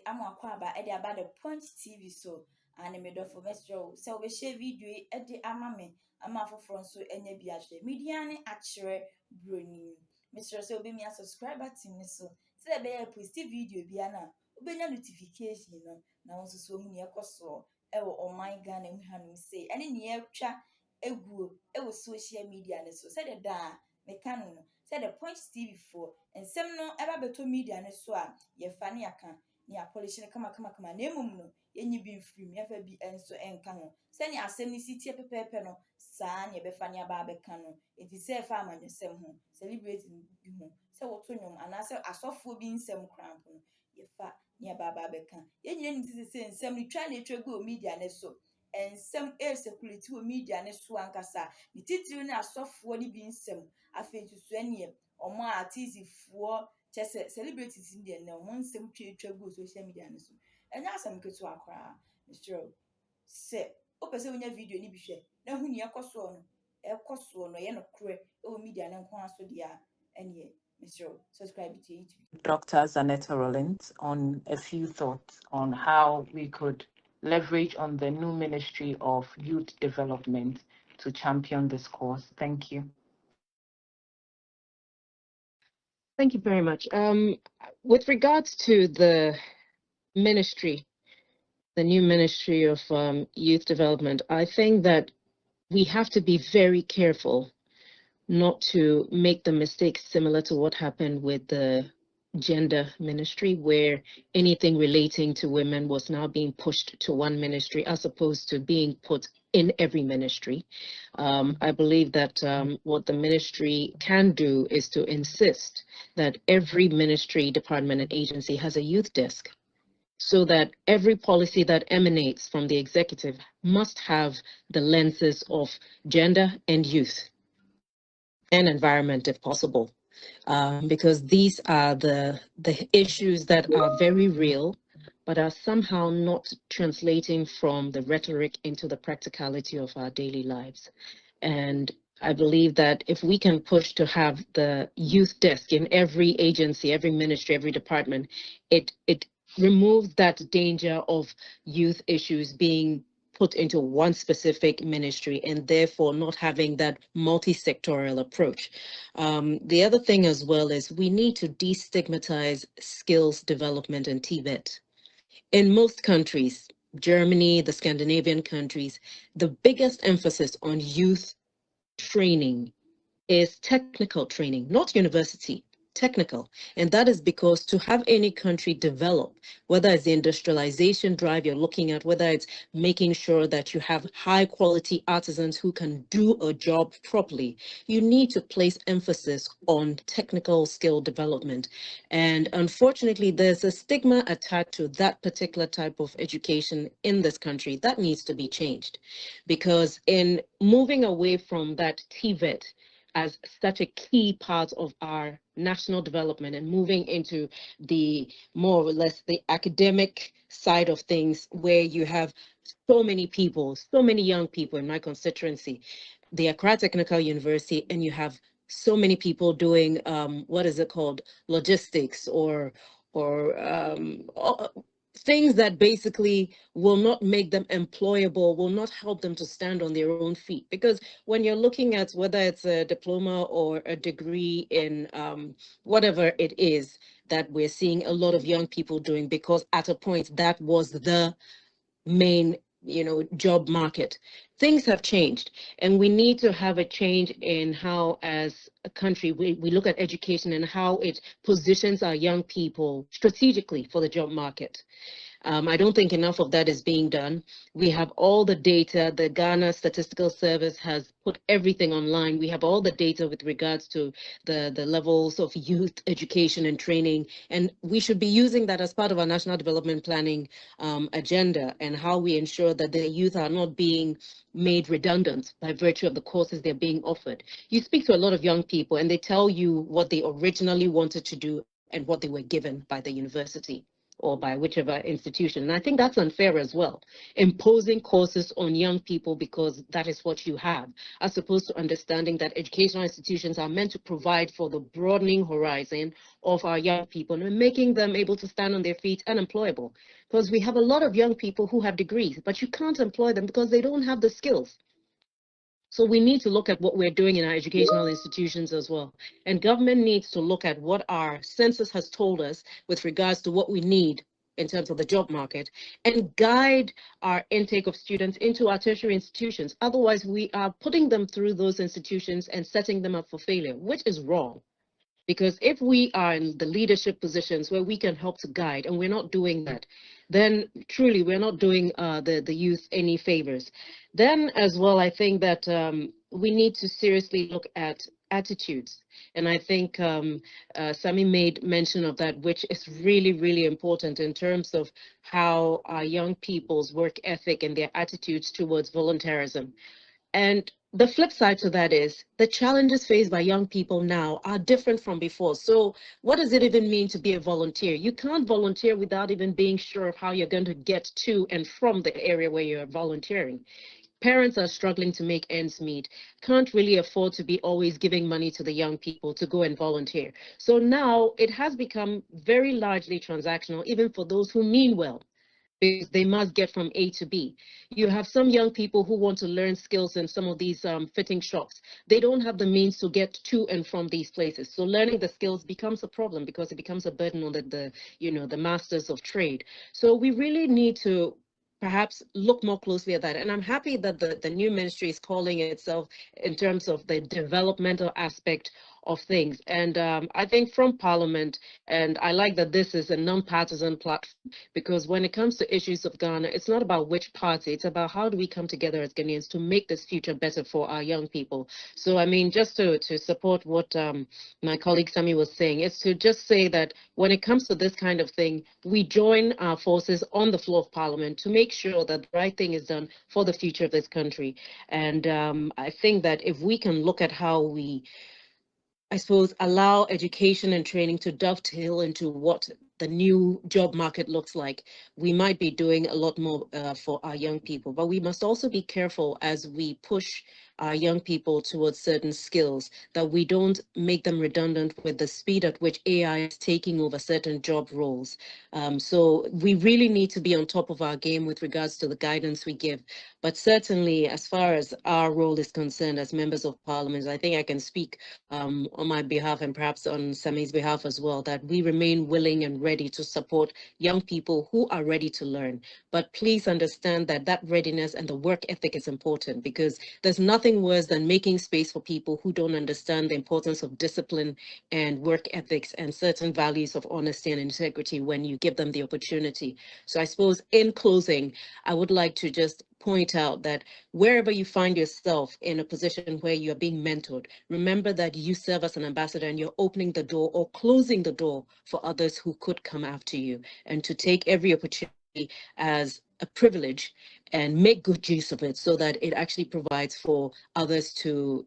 Amakwaba edi about the Punch TV so and me do for Mr. So we share video edi amame ama for so enye bi ahwe media ne akere broni Mr. So be me a subscriber team so say be post video bia na obenya notification no na won so hu ne ekoso ewo online Ghana mu hanu say ene ne atwa eguo ewo social media ne so say da meka no say the Punch TV for ensem no eba beto media ne so a ye fa ne aka ne polish ne kama na emum no yenyi bi mfiri me fa bi enso enka ho say ne asem ni sitie pepepe no saa ne be fa ne aba beka no enti say fa amanyesem ho celebrate bi ho say woto nyom ana say asofo bi nsem krampo no ye fa ne aba beka yenyina ni say nsem ni twa na etwa media ne so ensem security wo media ne so ankasa ni titiri ne asofo ni bi nsem afetu so ene omo artistfo chese celebrities in there na omo nsem twa go social media ne so enya asem ketu akra Mr. Se opese onya video ni bi hwe na hu ni ekoso no ye no kre e media ne nko aso dia ene Mr. Subscribe to YouTube. Dr. Zanetor Rawlings on a few thoughts on how we could leverage on the new Ministry of Youth Development to champion this cause. Thank you. Thank you very much. With regards to the ministry, the new Ministry of Youth Development, I think that we have to be very careful not to make the mistake similar to what happened with the gender ministry, where anything relating to women was now being pushed to one ministry as opposed to being put in every ministry. I believe that what the ministry can do is to insist that every ministry, department, and agency has a youth desk, so that every policy that emanates from the executive must have the lenses of gender and youth and environment if possible, because these are the issues that are very real, but are somehow not translating from the rhetoric into the practicality of our daily lives. And I believe that if we can push to have the youth desk in every agency, every ministry, every department, it removes that danger of youth issues being put into one specific ministry and therefore not having that multi-sectorial approach. The other thing as well is we need to destigmatize skills development and TVET. In most countries, Germany, the Scandinavian countries, the biggest emphasis on youth training is technical training, not university. Technical. And that is because to have any country develop, whether it's the industrialization drive you're looking at, whether it's making sure that you have high quality artisans who can do a job properly, you need to place emphasis on technical skill development. And unfortunately, there's a stigma attached to that particular type of education in this country that needs to be changed, because in moving away from that TVET as such a key part of our national development and moving into the more or less the academic side of things, where you have so many people, so many young people in my constituency, the Accra Technical University, and you have so many people doing what is it called, logistics or things that basically will not make them employable, will not help them to stand on their own feet. Because when you're looking at whether it's a diploma or a degree in whatever it is that we're seeing a lot of young people doing, because at a point that was the main job market, things have changed, and we need to have a change in how as a country we look at education and how it positions our young people strategically for the job market. I don't think enough of that is being done. We have all the data. The Ghana Statistical Service has put everything online. We have all the data with regards to the levels of youth education and training, and we should be using that as part of our national development planning agenda, and how we ensure that the youth are not being made redundant by virtue of the courses they're being offered. You speak to a lot of young people and they tell you what they originally wanted to do and what they were given by the university. or by whichever institution. And I think that's unfair as well, imposing courses on young people because that is what you have, as opposed to understanding that educational institutions are meant to provide for the broadening horizon of our young people and making them able to stand on their feet and employable. Because we have a lot of young people who have degrees, but you can't employ them because they don't have the skills. So we need to look at what we're doing in our educational institutions as well. And government needs to look at what our census has told us with regards to what we need in terms of the job market and guide our intake of students into our tertiary institutions. Otherwise, we are putting them through those institutions and setting them up for failure, which is wrong. Because if we are in the leadership positions where we can help to guide, and we're not doing that, then truly we're not doing the youth any favors. Then as well, I think that we need to seriously look at attitudes. And I think Sami made mention of that, which is really, really important in terms of how our young people's work ethic and their attitudes towards volunteerism. And the flip side to that is the challenges faced by young people now are different from before. So what does it even mean to be a volunteer? You can't volunteer without even being sure of how you're going to get to and from the area where you're volunteering. Parents are struggling to make ends meet, can't really afford to be always giving money to the young people to go and volunteer. So now it has become very largely transactional, even for those who mean well, because they must get from A to B. You have some young people who want to learn skills in some of these fitting shops. They don't have the means to get to and from these places. So learning the skills becomes a problem because it becomes a burden on the masters of trade. So we really need to perhaps look more closely at that. And I'm happy that the new ministry is calling itself in terms of the developmental aspect of things. And I think from Parliament, and I like that this is a non-partisan platform, because when it comes to issues of Ghana, it's not about which party, it's about how do we come together as Ghanaians to make this future better for our young people. So, I mean, just to support what my colleague Sami was saying, is to just say that when it comes to this kind of thing, we join our forces on the floor of Parliament to make sure that the right thing is done for the future of this country. And I think that if we can look at how we, I suppose, allow education and training to dovetail into what the new job market looks like, we might be doing a lot more for our young people. But we must also be careful as we push our young people towards certain skills, that we don't make them redundant with the speed at which AI is taking over certain job roles. So we really need to be on top of our game with regards to the guidance we give. But certainly, as far as our role is concerned as members of parliament, I think I can speak on my behalf and perhaps on Sami's behalf as well, that we remain willing and ready to support young people who are ready to learn. But please understand that that readiness and the work ethic is important, because there's nothing worse than making space for people who don't understand the importance of discipline and work ethics and certain values of honesty and integrity when you give them the opportunity. So I suppose in closing, I would like to just point out that wherever you find yourself in a position where you are being mentored, remember that you serve as an ambassador and you're opening the door or closing the door for others who could come after you, and to take every opportunity as a privilege and make good use of it so that it actually provides for others to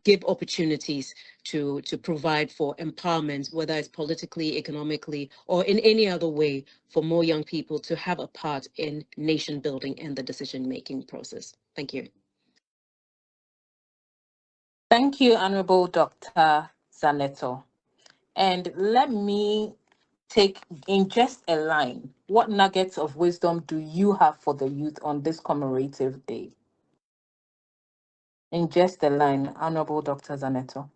give opportunities to provide for empowerment, whether it's politically, economically, or in any other way, for more young people to have a part in nation building and the decision-making process. Thank you. Thank you, Honorable Dr. Zanetor. And let me take in just a line, what nuggets of wisdom do you have for the youth on this commemorative day? In just a line, Honorable Dr. Zanetor.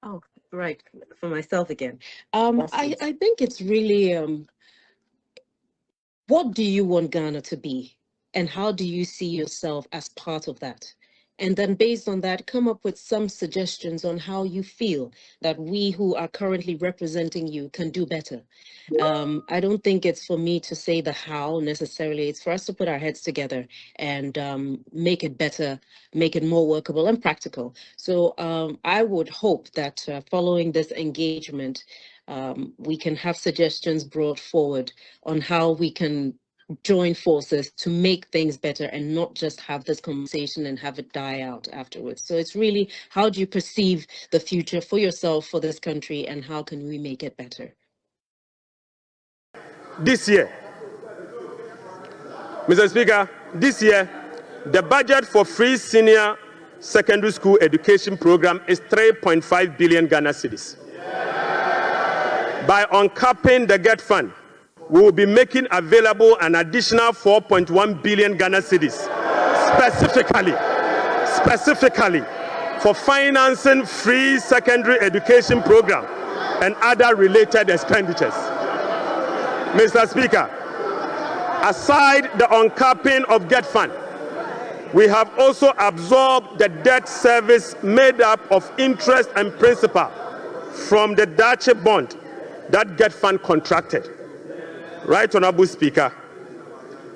Oh, right. For myself again. Yes, please. I think it's really, what do you want Ghana to be? And how do you see yourself as part of that? And then based on that, come up with some suggestions on how you feel that we who are currently representing you can do better. I don't think it's for me to say the how necessarily. It's for us to put our heads together and make it better, make it more workable and practical. So I would hope that following this engagement, we can have suggestions brought forward on how we can join forces to make things better and not just have this conversation and have it die out afterwards. So it's really, how do you perceive the future for yourself, for this country, and how can we make it better? this year, Mr. Speaker, this year, the budget for free senior secondary school education program is 3.5 billion Ghana cedis. By uncapping the GET fund, we will be making available an additional 4.1 billion Ghana cedis, specifically for financing free secondary education program and other related expenditures. Mr. Speaker, aside the uncapping of GET fund, we have also absorbed the debt service made up of interest and principal from the Dache bond that GET fund contracted. Right, Honorable Speaker,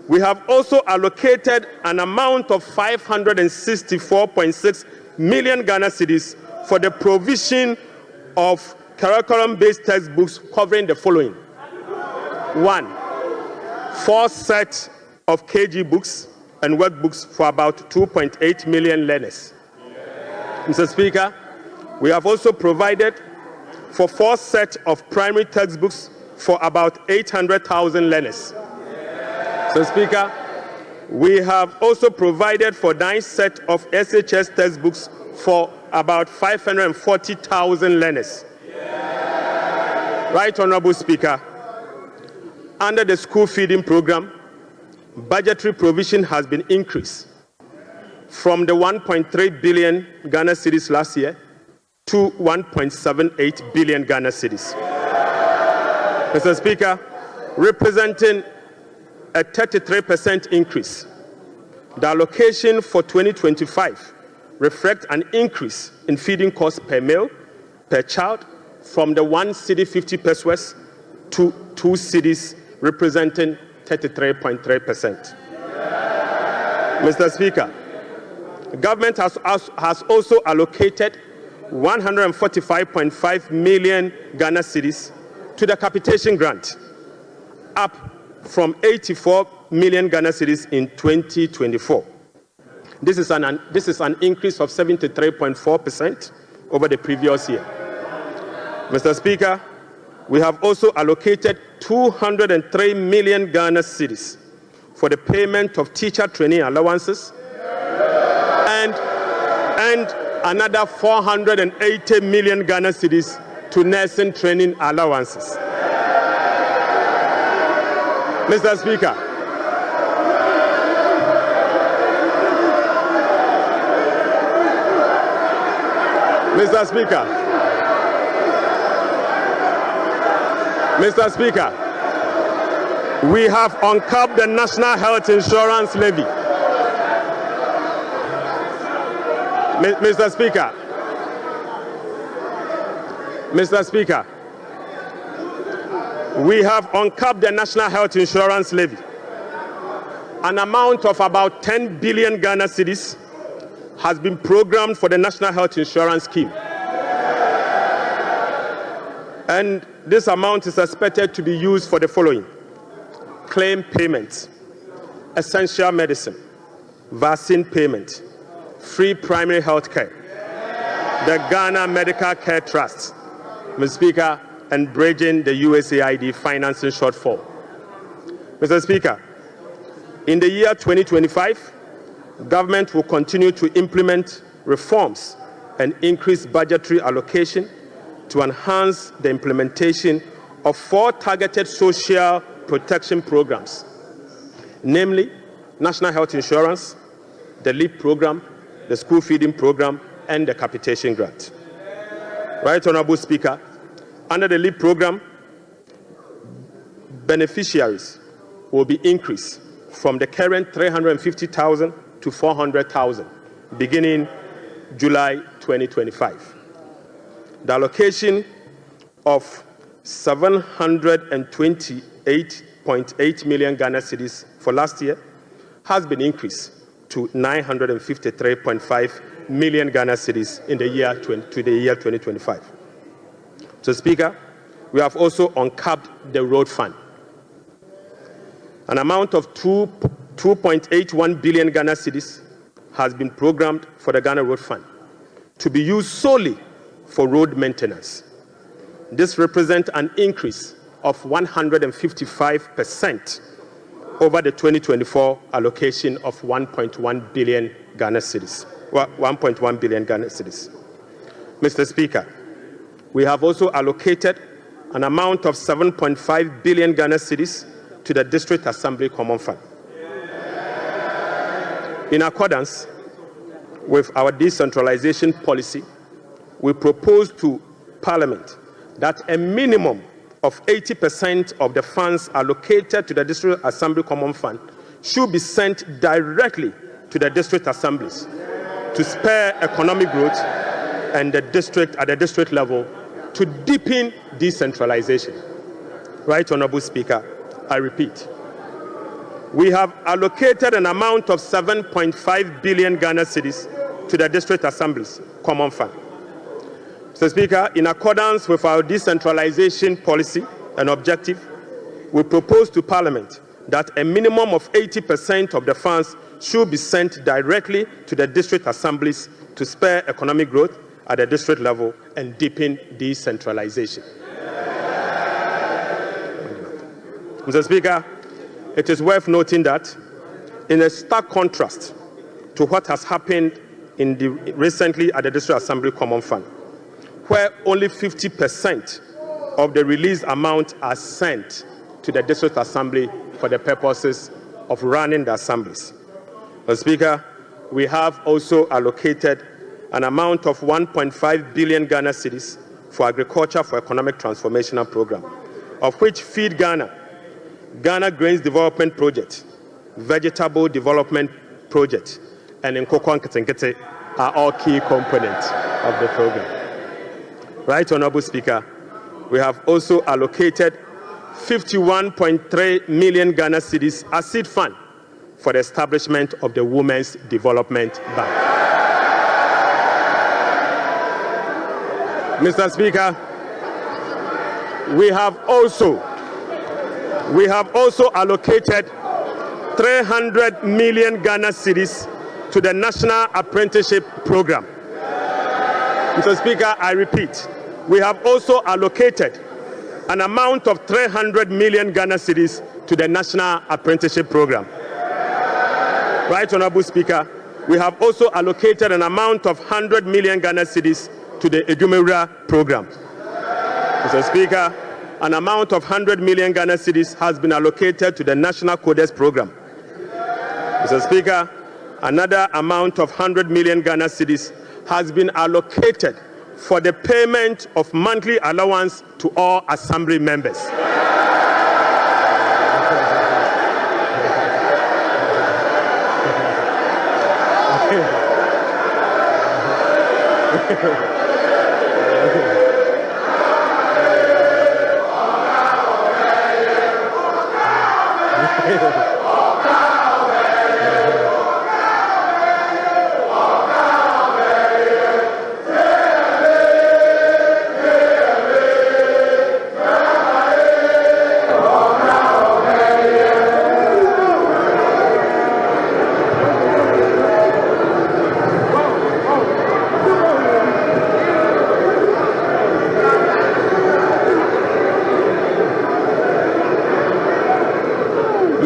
we have also allocated an amount of 564.6 million Ghana cedis for the provision of curriculum-based textbooks covering the following. 1, 4 sets of KG books and workbooks for about 2.8 million learners. Mr. Speaker, we have also provided for 4 sets of primary textbooks for about 800,000 learners. Mr. Speaker, we have also provided for 9 sets of SHS textbooks for about 540,000 learners. Right, Honorable Speaker, under the school feeding program, budgetary provision has been increased from the 1.3 billion Ghana cedis last year to 1.78 billion Ghana cedis. Mr. Speaker, representing a 33% increase. The allocation for 2025 reflects an increase in feeding costs per meal, per child, from the 1 cedi 50 pesos to 2 cedis, representing 33.3%. Mr. Speaker, the government has also allocated 145.5 million Ghana cedis to the capitation grant, up from 84 million Ghana cedis in 2024. This is an increase of 73.4% over the previous year. Mr. Speaker, we have also allocated 203 million Ghana cedis for the payment of teacher training allowances and another 480 million Ghana cedis to nursing training allowances. Mr. Speaker, Mr. Speaker, we have uncapped the National Health Insurance Levy. Mr. Speaker, we have uncapped the National Health Insurance Levy. An amount of about 10 billion Ghana cedis has been programmed for the National Health Insurance Scheme. And this amount is expected to be used for the following: claim payments, essential medicine, vaccine payment, free primary health care, the Ghana Medical Care Trust, Mr. Speaker, and bridging the USAID financing shortfall. Mr. Speaker, in the year 2025, government will continue to implement reforms and increase budgetary allocation to enhance the implementation of 4 targeted social protection programs, namely National Health Insurance, the LEAP program, the school feeding program, and the capitation grant. Right, Honorable Speaker, under the LEAP program, beneficiaries will be increased from the current 350,000 to 400,000 beginning July 2025. The allocation of 728.8 million Ghana cedis for last year has been increased to 953.5 million Ghana cedis in the year 2025. So, Speaker, we have also uncapped the road fund. An amount of 2.81 billion Ghana cedis has been programmed for the Ghana Road Fund to be used solely for road maintenance. This represents an increase of 155% over the 2024 allocation of 1.1 billion Ghana cedis. 1.1 billion Ghana cedis. Mr. Speaker, we have also allocated an amount of 7.5 billion Ghana cedis to the District Assembly Common Fund. In accordance with our decentralization policy, we propose to Parliament that a minimum of 80% of the funds allocated to the District Assembly Common Fund should be sent directly to the district assemblies to spur economic growth and at the district level to deepen decentralization. Right, Honorable Speaker, I repeat, we have allocated an amount of 7.5 billion Ghana cedis to the District Assemblies Common Fund. Mr. Speaker, in accordance with our decentralization policy and objective, we propose to Parliament that a minimum of 80% of the funds should be sent directly to the district assemblies to spur economic growth at the district level and deepen decentralization. Mr. Speaker, it is worth noting that in a stark contrast to what has happened recently at the District Assembly Common Fund, where only 50% of the released amount are sent to the District Assembly for the purposes of running the assemblies. Mr. Speaker, we have also allocated an amount of 1.5 billion Ghana cedis for Agriculture for Economic Transformational Program, of which Feed Ghana, Ghana Grains Development Project, Vegetable Development Project, and Nkoko Nketenkete are all key components of the program. Right, Honorable Speaker, we have also allocated 51.3 million Ghana cedis as seed fund for the establishment of the Women's Development Bank. Mr. Speaker, we have also allocated 300 million Ghana cedis to the National Apprenticeship Program. Mr. Speaker, I repeat, we have also allocated an amount of 300 million Ghana cedis to the National Apprenticeship Program. Right, Honorable Speaker, we have also allocated an amount of 100 million Ghana cedis to the Edumewura Program. Mr. Speaker, an amount of 100 million Ghana cedis has been allocated to the National Codes Program. Mr. Speaker, another amount of 100 million Ghana cedis has been allocated for the payment of monthly allowance to all assembly members.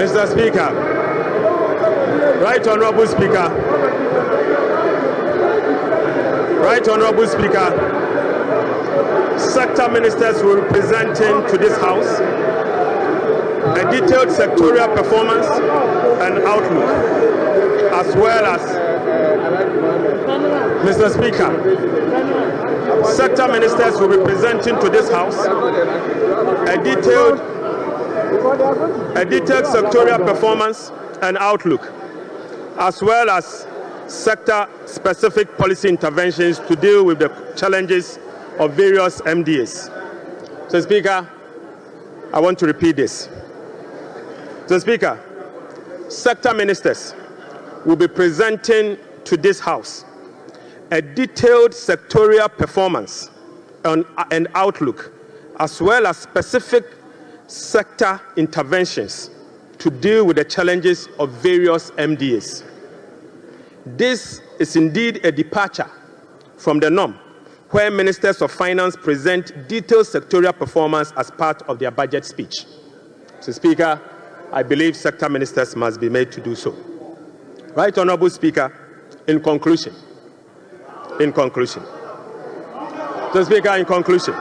Mr. Speaker, Right Honorable Speaker, Right Honorable Speaker, sector ministers will be presenting to this House a detailed sectorial performance and outlook, as well as, Mr. Speaker, sector ministers will be presenting to this House a detailed sectorial performance and outlook, as well as sector-specific policy interventions to deal with the challenges of various MDAs. So, Speaker, I want to repeat this. So, Speaker, sector ministers will be presenting to this House a detailed sectorial performance and outlook, as well as specific sector interventions to deal with the challenges of various MDAs. This is indeed a departure from the norm, where ministers of finance present detailed sectorial performance as part of their budget speech. Mr. Speaker, I believe sector ministers must be made to do so. Right Honourable Speaker, in conclusion, Mr. Speaker, in conclusion,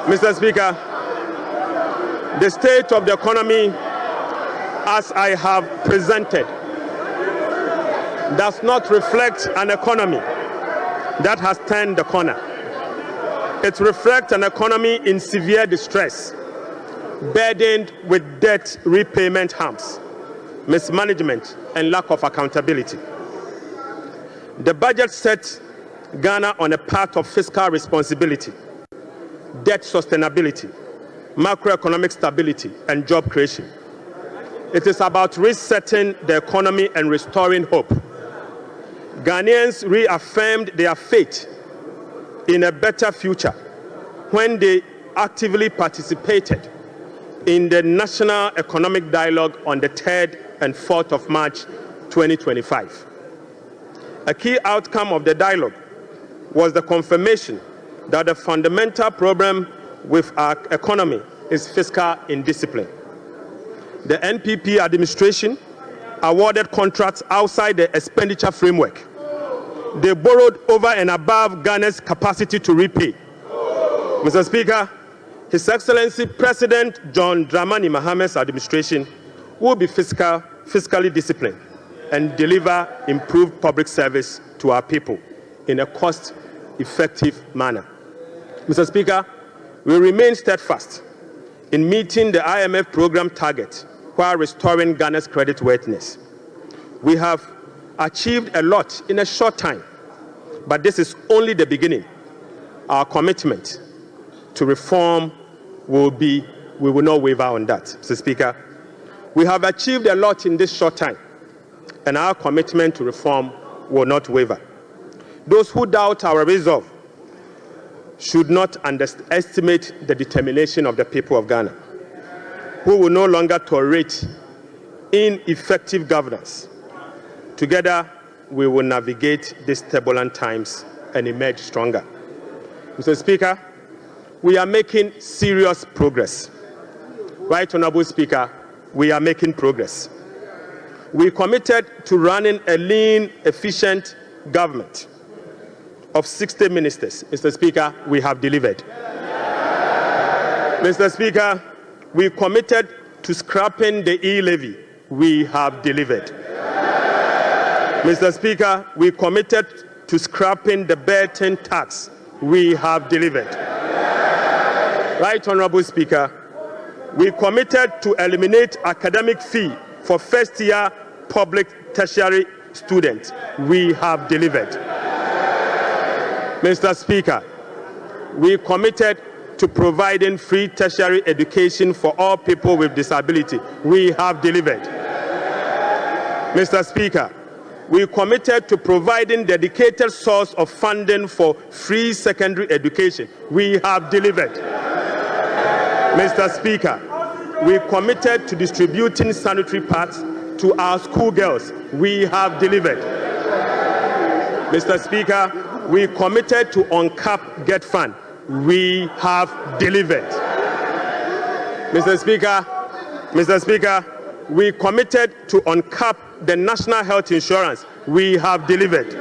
Mr. Speaker, the state of the economy, as I have presented, does not reflect an economy that has turned the corner. It reflects an economy in severe distress, burdened with debt repayment harms, mismanagement, and lack of accountability. The budget sets Ghana on a path of fiscal responsibility, debt sustainability, macroeconomic stability, and job creation. It is about resetting the economy and restoring hope. Ghanaians reaffirmed their faith in a better future when they actively participated in the National Economic Dialogue on the 3rd and 4th of March 2025. A key outcome of the dialogue was the confirmation that the fundamental problem with our economy is fiscal indiscipline. The NPP administration awarded contracts outside the expenditure framework. They borrowed over and above Ghana's capacity to repay. Mr. Speaker, His Excellency President John Dramani Mahamad's administration will be fiscally disciplined and deliver improved public service to our people in a cost-effective manner. Mr. Speaker, we remain steadfast in meeting the IMF program target while restoring Ghana's creditworthiness. We have achieved a lot in a short time, but this is only the beginning. Our commitment to reform we will not waver on that, Mr. Speaker. We have achieved a lot in this short time, and our commitment to reform will not waver. Those who doubt our resolve should not underestimate the determination of the people of Ghana, who will no longer tolerate ineffective governance. Together, we will navigate these turbulent times and emerge stronger. Mr. Speaker, we are making serious progress. Right Honourable Speaker, we are making progress. We committed to running a lean, efficient government of 60 ministers. Mr. Speaker, we have delivered. Mr. Speaker, we committed to scrapping the e-levy. We have delivered. Mr. Speaker, we committed to scrapping the burden tax. We have delivered. Right Honourable Speaker, we committed to eliminate academic fee for first-year public tertiary students. We have delivered. Mr. Speaker, we committed to providing free tertiary education for all people with disability. We have delivered. Mr. Speaker, we committed to providing dedicated source of funding for free secondary education. We have delivered. Mr. Speaker, we committed to distributing sanitary pads to our schoolgirls. We have delivered. Mr. Speaker, we committed to uncap get fund. We have delivered. Mr. Speaker, we committed to uncap the national health insurance. We have delivered.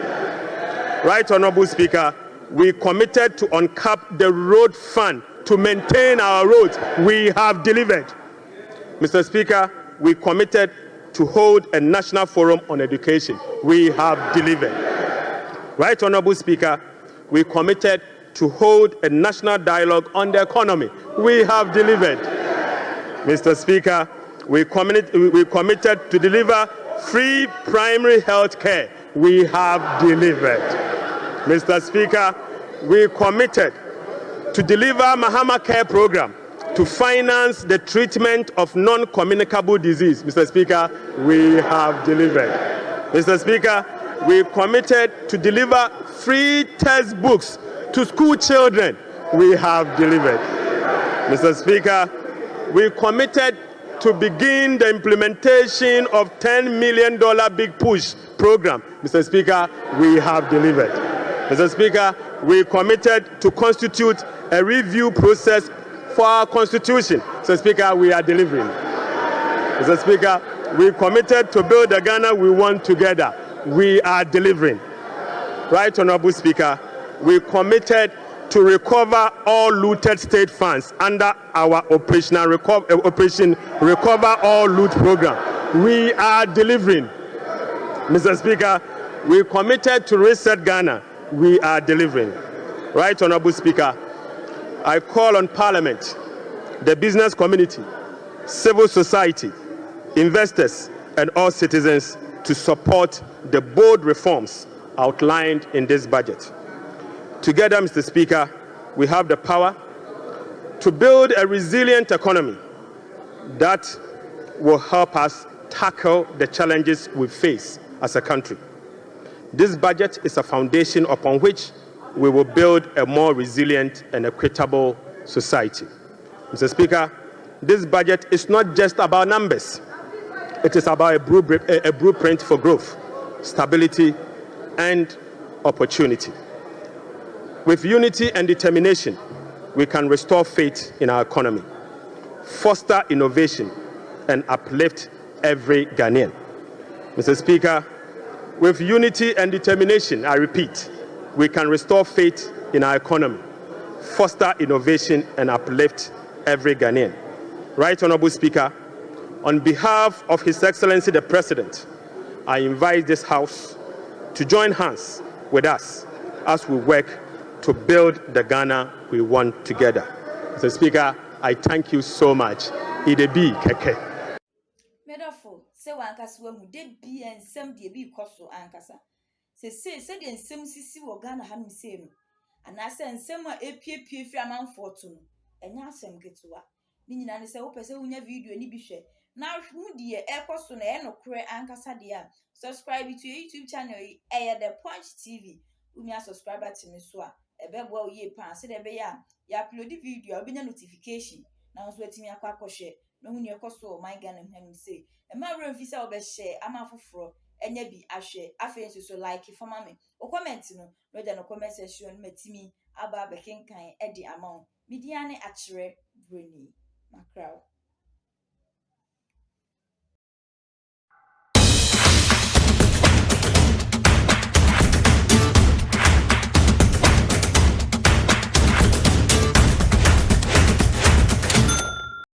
Right Honourable Speaker, we committed to uncap the road fund to maintain our roads. We have delivered. Mr. Speaker, we committed to hold a national forum on education. We have delivered. Right Honourable Speaker, we committed to hold a national dialogue on the economy. We have delivered. Mr. Speaker, we committed to deliver free primary health care. We have delivered. Mr. Speaker, we committed to deliver Mahama Care Program to finance the treatment of non-communicable disease. Mr. Speaker, we have delivered. Mr. Speaker, we committed to deliver free textbooks to school children. We have delivered. Mr. Speaker, we committed to begin the implementation of $10 million Big Push program. Mr. Speaker, we have delivered. Mr. Speaker, we committed to constitute a review process for our constitution. Mr. Speaker, we are delivering. Mr. Speaker, we committed to build the Ghana we want together. We are delivering. Right, Honorable Speaker, we committed to recover all looted state funds under our Operation Recover All Loot program. We are delivering. Mr. Speaker, we committed to reset Ghana. We are delivering. Right, Honorable Speaker, I call on Parliament, the business community, civil society, investors, and all citizens to support the bold reforms outlined in this budget. Together, Mr. Speaker, we have the power to build a resilient economy that will help us tackle the challenges we face as a country. This budget is a foundation upon which we will build a more resilient and equitable society. Mr. Speaker, this budget is not just about numbers. It is about a blueprint for growth, stability, and opportunity. With unity and determination, we can restore faith in our economy, foster innovation, and uplift every Ghanaian. Mr. Speaker, with unity and determination, I repeat, we can restore faith in our economy, foster innovation, and uplift every Ghanaian. Right, Honorable Speaker, on behalf of His Excellency the President, I invite this House to join hands with us as we work to build the Ghana we want together. Mr. Speaker, I thank you so much. Idebi keke. Medafo, se wankasa wahu de bi ensem de bi koso ankasa. Se de ensem sisi wo Ghana hanum se no. Anase ensem a epiepie fi amanfo to no. Enya asem ketewa. Ni nyina ne se wo pese wonya video ni bi hwe. Na hu de ekoso na enokre ankasa de a. Subscribe to your YouTube channel The Punch TV. Unya subscriber to me so a ebebo o ye pan se de be ya upload video obenya notification na so atimi akwa akohwe na hu ne ekoso my Ghana hwam say e ma wura mfi se obe share ama foforo enya bi ahwe Afenyo so like for me o comment no no de no comment section matimi aba bekenkan e de amount media ne akere broni macraw.